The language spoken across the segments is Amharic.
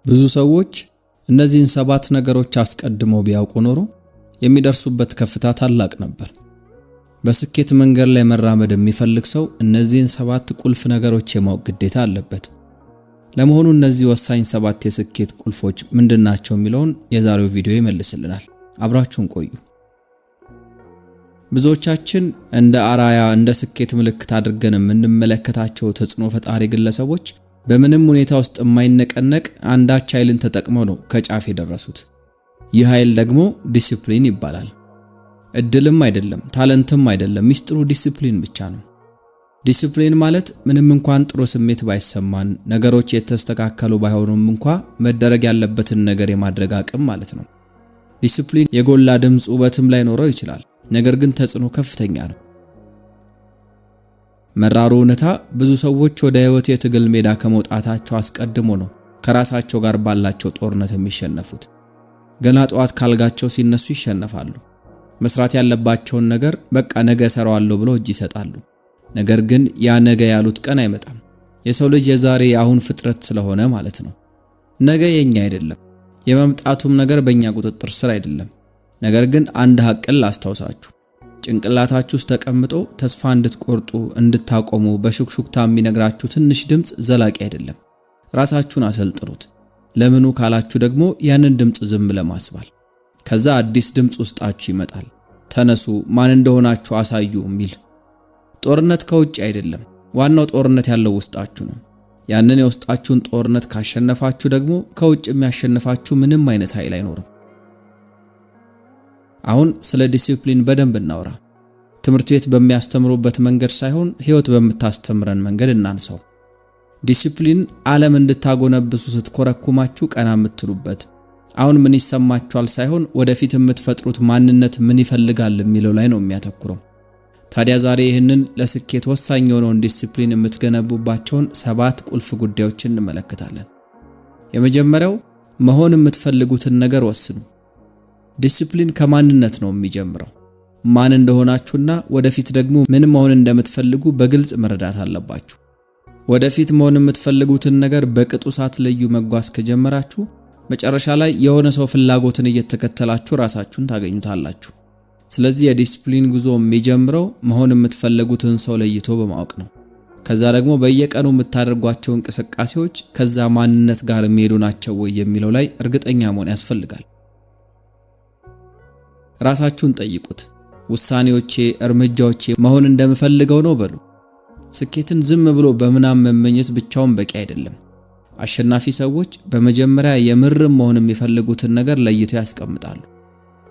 ብዙ ሰዎች እነዚህን 7 ነገሮች አስቀድመው ቢያውቁ ኖሮ የሚደርሱበት ከፍታ ታላቅ ነበር። በስኬት መንገድ ላይ መራመድ የሚፈልግ ሰው እነዚህን 7 ቁልፍ ነገሮች የማወቅ ግዴታ አለበት። ለመሆኑ እነዚህ ወሳኝ 7 የስኬት ቁልፎች ምንድናቸው የሚለውን የዛሬው ቪዲዮ ይመልስልናል። አብራችሁን ቆዩ። ብዙዎቻችን እንደ አራያ እንደ ስኬት ምልክት አድርገን የምንመለከታቸው ተጽዕኖ ፈጣሪ ግለሰቦች በምንም ሁኔታ ውስጥ የማይነቀነቅ አንዳች ኃይልን ተጠቅመው ነው ከጫፍ የደረሱት። ይህ ኃይል ደግሞ ዲሲፕሊን ይባላል። እድልም አይደለም፣ ታለንትም አይደለም፣ ሚስጥሩ ዲሲፕሊን ብቻ ነው። ዲሲፕሊን ማለት ምንም እንኳን ጥሩ ስሜት ባይሰማን፣ ነገሮች የተስተካከሉ ባይሆኑም እንኳን መደረግ ያለበትን ነገር የማድረግ አቅም ማለት ነው። ዲሲፕሊን የጎላ ድምጽ ውበትም ላይ ኖረው ይችላል፣ ነገር ግን ተጽዕኖ ከፍተኛ ነው። መራሩ እውነታ ብዙ ሰዎች ወደ ህይወት የትግል ሜዳ ከመውጣታቸው አስቀድሞ ነው ከራሳቸው ጋር ባላቸው ጦርነት የሚሸነፉት። ገና ጠዋት ካልጋቸው ሲነሱ ይሸነፋሉ። መስራት ያለባቸውን ነገር በቃ ነገ እሰራዋለሁ ብለው እጅ ይሰጣሉ። ነገር ግን ያ ነገ ያሉት ቀን አይመጣም። የሰው ልጅ የዛሬ አሁን ፍጥረት ስለሆነ ማለት ነው። ነገ የኛ አይደለም፣ የመምጣቱም ነገር በእኛ ቁጥጥር ስር አይደለም። ነገር ግን አንድ ሐቅን ላስታውሳችሁ። ጭንቅላታችሁ ውስጥ ተቀምጦ ተስፋ እንድትቆርጡ እንድታቆሙ በሹክሹክታ የሚነግራችሁ ትንሽ ድምጽ ዘላቂ አይደለም። ራሳችሁን አሰልጥኑት። ለምኑ ካላችሁ ደግሞ ያንን ድምጽ ዝም ለማስባል። ከዛ አዲስ ድምጽ ውስጣችሁ ይመጣል። ተነሱ፣ ማን እንደሆናችሁ አሳዩ የሚል። ጦርነት ከውጭ አይደለም፣ ዋናው ጦርነት ያለው ውስጣችሁ ነው። ያንን የውስጣችሁን ጦርነት ካሸነፋችሁ ደግሞ ከውጭ የሚያሸንፋችሁ ምንም አይነት ኃይል አይኖርም። አሁን ስለ ዲሲፕሊን በደንብ እናውራ። ትምህርት ቤት በሚያስተምሩበት መንገድ ሳይሆን ህይወት በምታስተምረን መንገድ እናንሳው። ዲሲፕሊን ዓለም እንድታጎነብሱ ስትኮረኩማችሁ ቀና የምትሉበት፣ አሁን ምን ይሰማችኋል ሳይሆን ወደፊት የምትፈጥሩት ማንነት ምን ይፈልጋል የሚለው ላይ ነው የሚያተኩረው። ታዲያ ዛሬ ይህንን ለስኬት ወሳኝ የሆነውን ዲሲፕሊን የምትገነቡባቸውን 7 ቁልፍ ጉዳዮችን እንመለከታለን። የመጀመሪያው መሆን የምትፈልጉትን ነገር ወስኑ። ዲሲፕሊን ከማንነት ነው የሚጀምረው። ማን እንደሆናችሁና ወደፊት ደግሞ ምን መሆን እንደምትፈልጉ በግልጽ መረዳት አለባችሁ። ወደፊት መሆን የምትፈልጉትን ነገር በቅጡ ሳትለዩ መጓዝ ከጀመራችሁ መጨረሻ ላይ የሆነ ሰው ፍላጎትን እየተከተላችሁ ራሳችሁን ታገኙታላችሁ። ስለዚህ የዲሲፕሊን ጉዞ የሚጀምረው መሆን የምትፈልጉትን ሰው ለይቶ በማወቅ ነው። ከዛ ደግሞ በየቀኑ የምታደርጓቸው እንቅስቃሴዎች ከዛ ማንነት ጋር የሚሄዱ ናቸው ወይ የሚለው ላይ እርግጠኛ መሆን ያስፈልጋል። ራሳችሁን ጠይቁት። ውሳኔዎቼ፣ እርምጃዎቼ መሆን እንደምፈልገው ነው በሉ። ስኬትን ዝም ብሎ በምናም መመኘት ብቻውን በቂ አይደለም። አሸናፊ ሰዎች በመጀመሪያ የምርም መሆን የሚፈልጉትን ነገር ለይተው ያስቀምጣሉ።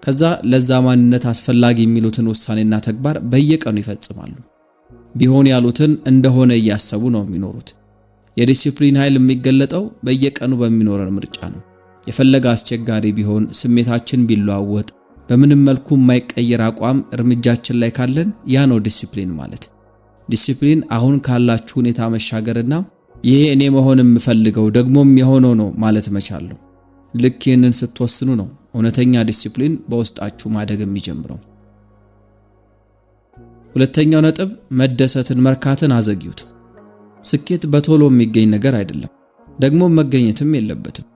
ከዛ ለዛ ማንነት አስፈላጊ የሚሉትን ውሳኔና ተግባር በየቀኑ ይፈጽማሉ። ቢሆን ያሉትን እንደሆነ እያሰቡ ነው የሚኖሩት። የዲሲፕሊን ኃይል የሚገለጠው በየቀኑ በሚኖረን ምርጫ ነው። የፈለገ አስቸጋሪ ቢሆን፣ ስሜታችን ቢለዋወጥ፣ በምንም መልኩ የማይቀየር አቋም እርምጃችን ላይ ካለን ያ ነው ዲሲፕሊን ማለት። ዲሲፕሊን አሁን ካላችሁ ሁኔታ መሻገርና ይሄ እኔ መሆን የምፈልገው ደግሞም የሆነው ነው ማለት መቻል ነው። ልክ ይህንን ስትወስኑ ነው እውነተኛ ዲሲፕሊን በውስጣችሁ ማደግ የሚጀምረው። ሁለተኛው ነጥብ መደሰትን፣ መርካትን አዘግዩት። ስኬት በቶሎ የሚገኝ ነገር አይደለም፣ ደግሞ መገኘትም የለበትም።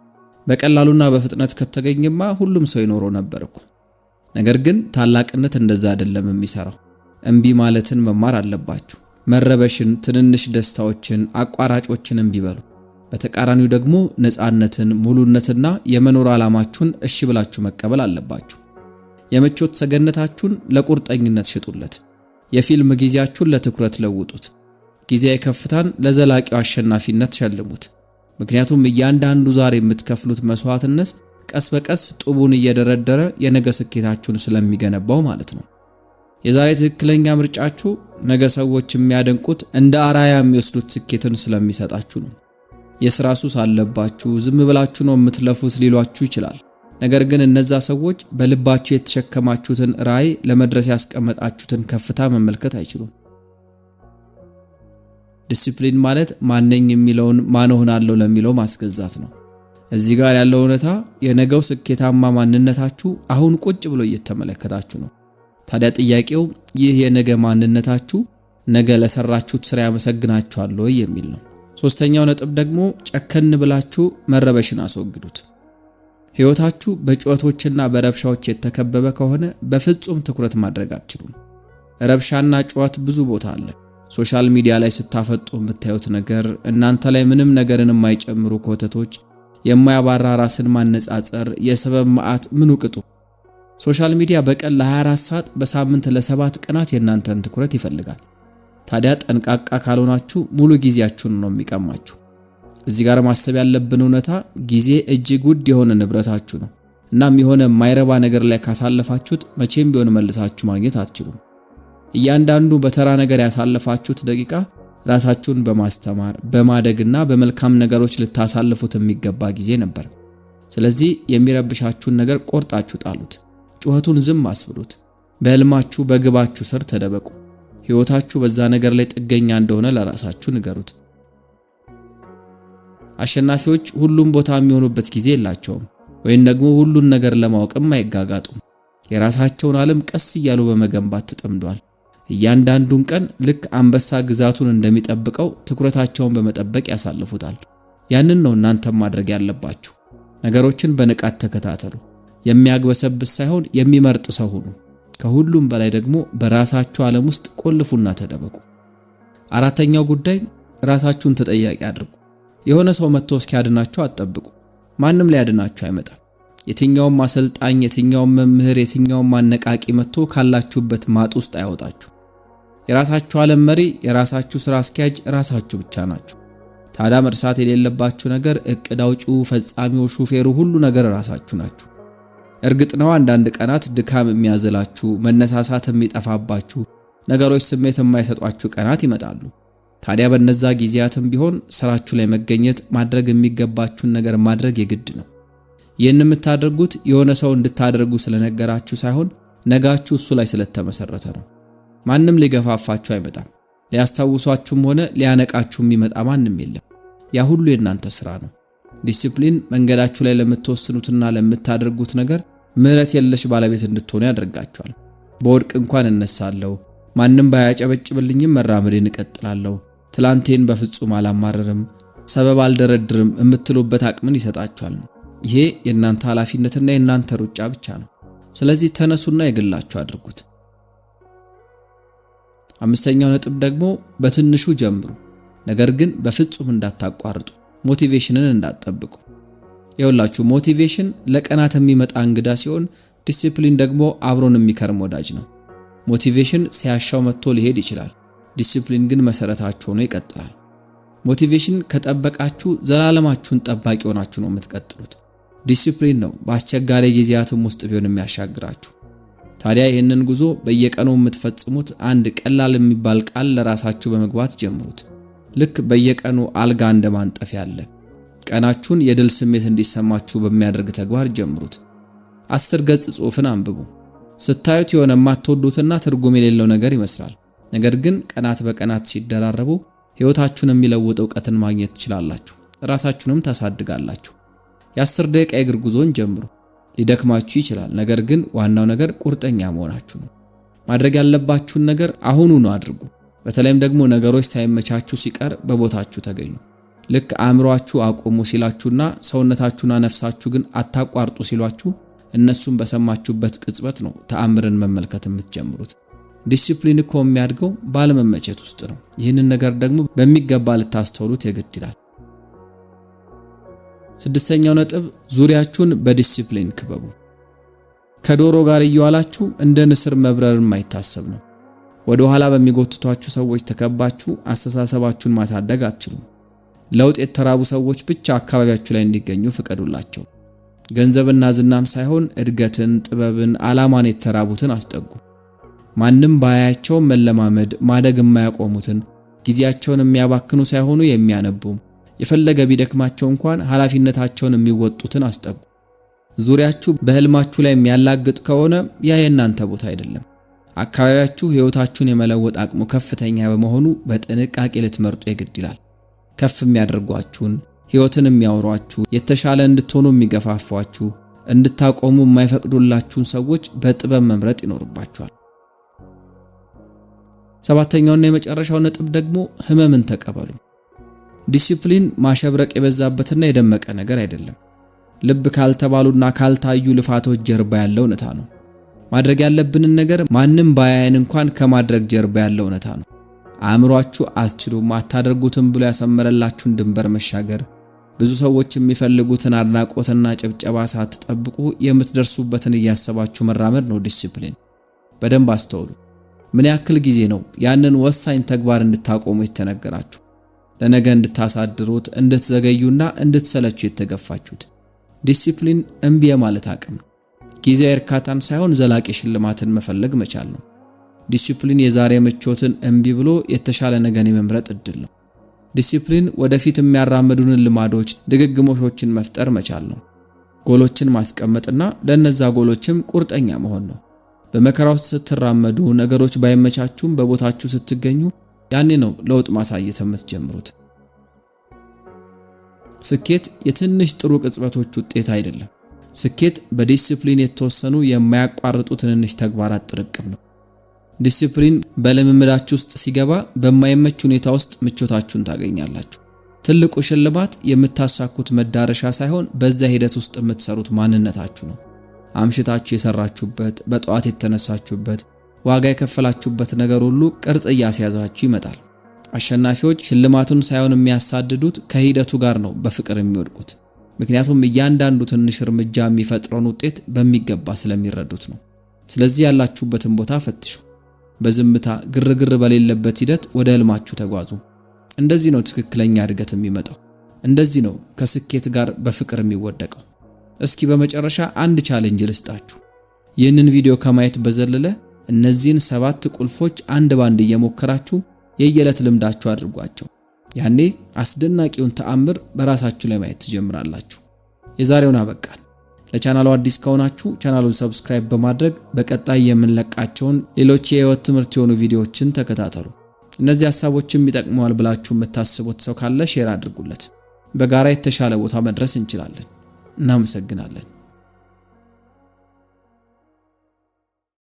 በቀላሉና በፍጥነት ከተገኘማ ሁሉም ሰው ይኖረው ነበር እኮ። ነገር ግን ታላቅነት እንደዛ አይደለም የሚሰራው። እምቢ ማለትን መማር አለባችሁ። መረበሽን፣ ትንንሽ ደስታዎችን፣ አቋራጮችን እምቢ በሉ። በተቃራኒው ደግሞ ነፃነትን፣ ሙሉነትና የመኖር ዓላማችሁን እሺ ብላችሁ መቀበል አለባችሁ። የምቾት ሰገነታችሁን ለቁርጠኝነት ሽጡለት። የፊልም ጊዜያችሁን ለትኩረት ለውጡት። ጊዜያዊ ከፍታን ለዘላቂው አሸናፊነት ሸልሙት። ምክንያቱም እያንዳንዱ ዛሬ የምትከፍሉት መስዋዕትነት ቀስ በቀስ ጡቡን እየደረደረ የነገ ስኬታችሁን ስለሚገነባው ማለት ነው። የዛሬ ትክክለኛ ምርጫችሁ ነገ ሰዎች የሚያደንቁት እንደ አራያ የሚወስዱት ስኬትን ስለሚሰጣችሁ ነው። የሥራ ሱስ አለባችሁ፣ ዝም ብላችሁ ነው የምትለፉት ሊሏችሁ ይችላል። ነገር ግን እነዛ ሰዎች በልባችሁ የተሸከማችሁትን ራዕይ ለመድረስ ያስቀመጣችሁትን ከፍታ መመልከት አይችሉም። ዲሲፕሊን ማለት ማንነኝ የሚለውን ማን ሆናለሁ ለሚለው ማስገዛት ነው። እዚህ ጋር ያለው እውነታ የነገው ስኬታማ ማንነታችሁ አሁን ቁጭ ብሎ እየተመለከታችሁ ነው። ታዲያ ጥያቄው ይህ የነገ ማንነታችሁ ነገ ለሰራችሁት ስራ ያመሰግናችኋል ወይ የሚል ነው። ሶስተኛው ነጥብ ደግሞ ጨከን ብላችሁ መረበሽን አስወግዱት። ሕይወታችሁ በጩኸቶችና በረብሻዎች የተከበበ ከሆነ በፍጹም ትኩረት ማድረግ አትችሉም። ረብሻና ጩኸት ብዙ ቦታ አለ። ሶሻል ሚዲያ ላይ ስታፈጡ የምታዩት ነገር፣ እናንተ ላይ ምንም ነገርን የማይጨምሩ ኮተቶች፣ የማያባራ ራስን ማነጻጸር፣ የሰበብ መዓት ምኑ ቅጡ። ሶሻል ሚዲያ በቀን ለ24 ሰዓት በሳምንት ለ7 ቀናት የእናንተን ትኩረት ይፈልጋል። ታዲያ ጠንቃቃ ካልሆናችሁ ሙሉ ጊዜያችሁን ነው የሚቀማችሁ። እዚህ ጋር ማሰብ ያለብን እውነታ ጊዜ እጅግ ውድ የሆነ ንብረታችሁ ነው። እናም የሆነ የማይረባ ነገር ላይ ካሳለፋችሁት መቼም ቢሆን መልሳችሁ ማግኘት አትችሉም። እያንዳንዱ በተራ ነገር ያሳለፋችሁት ደቂቃ ራሳችሁን በማስተማር በማደግና በመልካም ነገሮች ልታሳልፉት የሚገባ ጊዜ ነበር። ስለዚህ የሚረብሻችሁን ነገር ቆርጣችሁ ጣሉት። ጩኸቱን ዝም አስብሉት። በህልማችሁ በግባችሁ ስር ተደበቁ። ሕይወታችሁ በዛ ነገር ላይ ጥገኛ እንደሆነ ለራሳችሁ ንገሩት። አሸናፊዎች ሁሉም ቦታ የሚሆኑበት ጊዜ የላቸውም፣ ወይም ደግሞ ሁሉን ነገር ለማወቅም አይጋጋጡም። የራሳቸውን ዓለም ቀስ እያሉ በመገንባት ተጠምዷል። እያንዳንዱን ቀን ልክ አንበሳ ግዛቱን እንደሚጠብቀው ትኩረታቸውን በመጠበቅ ያሳልፉታል። ያንን ነው እናንተም ማድረግ ያለባችሁ። ነገሮችን በንቃት ተከታተሉ። የሚያግበሰብስ ሳይሆን የሚመርጥ ሰው ሁኑ። ከሁሉም በላይ ደግሞ በራሳችሁ ዓለም ውስጥ ቆልፉና ተደበቁ። አራተኛው ጉዳይ ራሳችሁን ተጠያቂ አድርጉ። የሆነ ሰው መጥቶ እስኪያድናችሁ አትጠብቁ። ማንም ሊያድናችሁ አይመጣም። የትኛውም አሰልጣኝ፣ የትኛውም መምህር፣ የትኛውም አነቃቂ መጥቶ ካላችሁበት ማጥ ውስጥ አያወጣችሁ። የራሳችሁ ዓለም መሪ፣ የራሳችሁ ስራ አስኪያጅ ራሳችሁ ብቻ ናችሁ። ታዲያ መርሳት የሌለባችሁ ነገር እቅድ አውጪው፣ ፈጻሚው፣ ሹፌሩ፣ ሁሉ ነገር ራሳችሁ ናችሁ። እርግጥ ነው አንዳንድ ቀናት ድካም የሚያዝላችሁ፣ መነሳሳት የሚጠፋባችሁ፣ ነገሮች ስሜት የማይሰጧችሁ ቀናት ይመጣሉ። ታዲያ በእነዛ ጊዜያትም ቢሆን ስራችሁ ላይ መገኘት፣ ማድረግ የሚገባችሁን ነገር ማድረግ የግድ ነው። ይህን የምታደርጉት የሆነ ሰው እንድታደርጉ ስለነገራችሁ ሳይሆን ነጋችሁ እሱ ላይ ስለተመሰረተ ነው። ማንም ሊገፋፋችሁ አይመጣም። ሊያስታውሷችሁም ሆነ ሊያነቃችሁ የሚመጣ ማንም የለም። ያ ሁሉ የእናንተ ስራ ነው። ዲሲፕሊን መንገዳችሁ ላይ ለምትወስኑትና ለምታደርጉት ነገር ምህረት የለሽ ባለቤት እንድትሆኑ ያደርጋችኋል። በወድቅ እንኳን እነሳለሁ፣ ማንም ባያጨበጭብልኝም መራመዴን እቀጥላለሁ፣ ትላንቴን በፍጹም አላማረርም፣ ሰበብ አልደረድርም የምትሉበት አቅምን ይሰጣችኋል። ይሄ የእናንተ ኃላፊነትና የእናንተ ሩጫ ብቻ ነው። ስለዚህ ተነሱና የግላችሁ አድርጉት። አምስተኛው ነጥብ ደግሞ በትንሹ ጀምሩ፣ ነገር ግን በፍጹም እንዳታቋርጡ። ሞቲቬሽንን እንዳትጠብቁ። ይኸውላችሁ ሞቲቬሽን ለቀናት የሚመጣ እንግዳ ሲሆን፣ ዲሲፕሊን ደግሞ አብሮን የሚከርም ወዳጅ ነው። ሞቲቬሽን ሲያሻው መጥቶ ሊሄድ ይችላል። ዲሲፕሊን ግን መሰረታችሁ ሆኖ ይቀጥላል። ሞቲቬሽን ከጠበቃችሁ ዘላለማችሁን ጠባቂ ሆናችሁ ነው የምትቀጥሉት። ዲሲፕሊን ነው በአስቸጋሪ ጊዜያትም ውስጥ ቢሆን የሚያሻግራችሁ። ታዲያ ይህንን ጉዞ በየቀኑ የምትፈጽሙት አንድ ቀላል የሚባል ቃል ለራሳችሁ በመግባት ጀምሩት። ልክ በየቀኑ አልጋ እንደማንጠፍ ያለ ቀናችሁን የድል ስሜት እንዲሰማችሁ በሚያደርግ ተግባር ጀምሩት። 10 ገጽ ጽሑፍን አንብቡ። ስታዩት የሆነ የማትወዱትና ትርጉም የሌለው ነገር ይመስላል። ነገር ግን ቀናት በቀናት ሲደራረቡ ሕይወታችሁን የሚለውጥ ዕውቀትን ማግኘት ትችላላችሁ። ራሳችሁንም ታሳድጋላችሁ። የ10 ደቂቃ የእግር ጉዞን ጀምሩ። ሊደክማችሁ ይችላል፣ ነገር ግን ዋናው ነገር ቁርጠኛ መሆናችሁ ነው። ማድረግ ያለባችሁን ነገር አሁኑኑ አድርጉ። በተለይም ደግሞ ነገሮች ሳይመቻችሁ ሲቀር በቦታችሁ ተገኙ። ልክ አእምሮአችሁ አቁሙ ሲላችሁና ሰውነታችሁና ነፍሳችሁ ግን አታቋርጡ ሲሏችሁ እነሱም በሰማችሁበት ቅጽበት ነው ተአምርን መመልከት የምትጀምሩት። ዲሲፕሊን እኮ የሚያድገው ባለመመቸት ውስጥ ነው። ይህንን ነገር ደግሞ በሚገባ ልታስተውሉት የግድ ይላል። ስድስተኛው ነጥብ ዙሪያችሁን በዲሲፕሊን ክበቡ። ከዶሮ ጋር እየዋላችሁ እንደ ንስር መብረር የማይታሰብ ነው። ወደ ኋላ በሚጎትቷችሁ ሰዎች ተከባችሁ አስተሳሰባችሁን ማሳደግ አትችሉም። ለውጥ የተራቡ ሰዎች ብቻ አካባቢያችሁ ላይ እንዲገኙ ፍቀዱላቸው። ገንዘብና ዝናን ሳይሆን እድገትን፣ ጥበብን፣ ዓላማን የተራቡትን አስጠጉ። ማንም ባያቸው መለማመድ ማደግ የማያቆሙትን ጊዜያቸውን የሚያባክኑ ሳይሆኑ የሚያነቡ የፈለገ ቢደክማቸው እንኳን ኃላፊነታቸውን የሚወጡትን አስጠጉ። ዙሪያችሁ በህልማችሁ ላይ የሚያላግጥ ከሆነ ያ የእናንተ ቦታ አይደለም። አካባቢያችሁ ሕይወታችሁን የመለወጥ አቅሙ ከፍተኛ በመሆኑ በጥንቃቄ ልትመርጡ የግድ ይላል። ከፍ የሚያደርጓችሁን፣ ሕይወትን የሚያወሯችሁ፣ የተሻለ እንድትሆኑ የሚገፋፏችሁ፣ እንድታቆሙ የማይፈቅዱላችሁን ሰዎች በጥበብ መምረጥ ይኖርባችኋል። ሰባተኛውና የመጨረሻው ነጥብ ደግሞ ህመምን ተቀበሉ። ዲሲፕሊን ማሸብረቅ የበዛበትና የደመቀ ነገር አይደለም። ልብ ካልተባሉና ካልታዩ ልፋቶች ጀርባ ያለው እውነታ ነው። ማድረግ ያለብንን ነገር ማንም ባያየን እንኳን ከማድረግ ጀርባ ያለው እውነታ ነው። አእምሯችሁ አትችሉም አታደርጉትም ብሎ ያሰመረላችሁን ድንበር መሻገር፣ ብዙ ሰዎች የሚፈልጉትን አድናቆትና ጭብጨባ ሳትጠብቁ የምትደርሱበትን እያሰባችሁ መራመድ ነው ዲሲፕሊን። በደንብ አስተውሉ። ምን ያክል ጊዜ ነው ያንን ወሳኝ ተግባር እንድታቆሙ የተነገራችሁ? ለነገ እንድታሳድሩት፣ እንድትዘገዩና እንድትሰለቹ የተገፋችሁት? ዲሲፕሊን እምቢ የማለት አቅም ነው። ጊዜያዊ እርካታን ሳይሆን ዘላቂ ሽልማትን መፈለግ መቻል ነው። ዲሲፕሊን የዛሬ ምቾትን እምቢ ብሎ የተሻለ ነገን የመምረጥ እድል ነው። ዲሲፕሊን ወደፊት የሚያራምዱንን ልማዶች፣ ድግግሞሾችን መፍጠር መቻል ነው። ጎሎችን ማስቀመጥና ለነዛ ጎሎችም ቁርጠኛ መሆን ነው። በመከራ ውስጥ ስትራመዱ፣ ነገሮች ባይመቻቹም በቦታችሁ ስትገኙ፣ ያኔ ነው ለውጥ ማሳየት የምትጀምሩት። ስኬት የትንሽ ጥሩ ቅጽበቶች ውጤት አይደለም። ስኬት በዲሲፕሊን የተወሰኑ የማያቋርጡ ትንንሽ ተግባራት ጥርቅም ነው። ዲሲፕሊን በልምምዳችሁ ውስጥ ሲገባ በማይመች ሁኔታ ውስጥ ምቾታችሁን ታገኛላችሁ። ትልቁ ሽልማት የምታሳኩት መዳረሻ ሳይሆን በዛ ሂደት ውስጥ የምትሰሩት ማንነታችሁ ነው። አምሽታችሁ የሰራችሁበት፣ በጠዋት የተነሳችሁበት፣ ዋጋ የከፈላችሁበት ነገር ሁሉ ቅርጽ እያስያዛችሁ ይመጣል። አሸናፊዎች ሽልማቱን ሳይሆን የሚያሳድዱት ከሂደቱ ጋር ነው በፍቅር የሚወድቁት። ምክንያቱም እያንዳንዱ ትንሽ እርምጃ የሚፈጥረውን ውጤት በሚገባ ስለሚረዱት ነው። ስለዚህ ያላችሁበትን ቦታ ፈትሹ። በዝምታ ግርግር በሌለበት ሂደት ወደ ህልማችሁ ተጓዙ። እንደዚህ ነው ትክክለኛ እድገት የሚመጣው። እንደዚህ ነው ከስኬት ጋር በፍቅር የሚወደቀው። እስኪ በመጨረሻ አንድ ቻሌንጅ ልስጣችሁ። ይህንን ቪዲዮ ከማየት በዘለለ እነዚህን 7 ቁልፎች አንድ ባንድ እየሞከራችሁ የየዕለት ልምዳችሁ አድርጓቸው። ያኔ አስደናቂውን ተአምር በራሳችሁ ላይ ማየት ትጀምራላችሁ። የዛሬውን አበቃን። ለቻናሉ አዲስ ከሆናችሁ ቻናሉን ሰብስክራይብ በማድረግ በቀጣይ የምንለቃቸውን ሌሎች የህይወት ትምህርት የሆኑ ቪዲዮዎችን ተከታተሉ። እነዚህ ሐሳቦችም ይጠቅመዋል ብላችሁ የምታስቡት ሰው ካለ ሼር አድርጉለት። በጋራ የተሻለ ቦታ መድረስ እንችላለን። እናመሰግናለን።